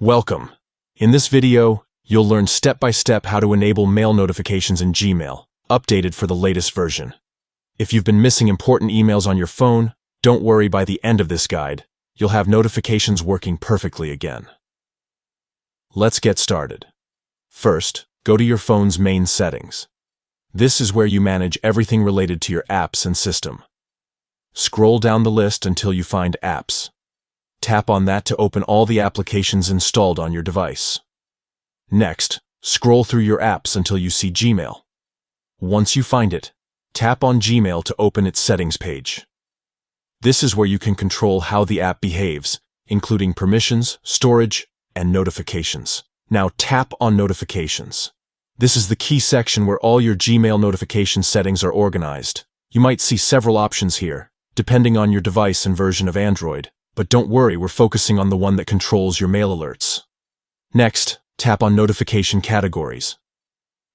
Welcome. In this video, you'll learn step-by-step how to enable mail notifications in Gmail, updated for the latest version. If you've been missing important emails on your phone, don't worry, by the end of this guide, you'll have notifications working perfectly again. Let's get started. First, go to your phone's main settings. This is where you manage everything related to your apps and system. Scroll down the list until you find Apps. Tap on that to open all the applications installed on your device. Next, scroll through your apps until you see Gmail. Once you find it, tap on Gmail to open its settings page. This is where you can control how the app behaves, including permissions, storage, and notifications. Now tap on Notifications. This is the key section where all your Gmail notification settings are organized. You might see several options here, depending on your device and version of Android. But don't worry, we're focusing on the one that controls your mail alerts. Next, tap on Notification Categories.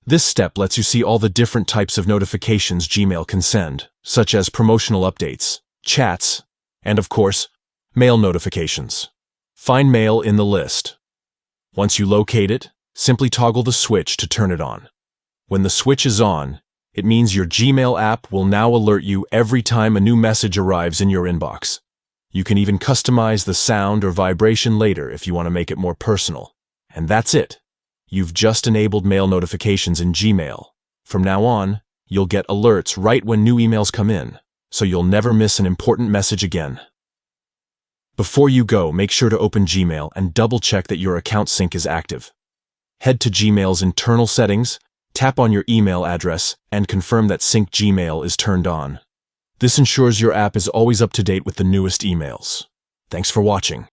This step lets you see all the different types of notifications Gmail can send, such as promotional updates, chats, and of course, mail notifications. Find Mail in the list. Once you locate it, simply toggle the switch to turn it on. When the switch is on, it means your Gmail app will now alert you every time a new message arrives in your inbox. You can even customize the sound or vibration later if you want to make it more personal. And that's it. You've just enabled mail notifications in Gmail. From now on, you'll get alerts right when new emails come in, so you'll never miss an important message again. Before you go, make sure to open Gmail and double-check that your account sync is active. Head to Gmail's internal settings, tap on your email address, and confirm that Sync Gmail is turned on. This ensures your app is always up to date with the newest emails. Thanks for watching.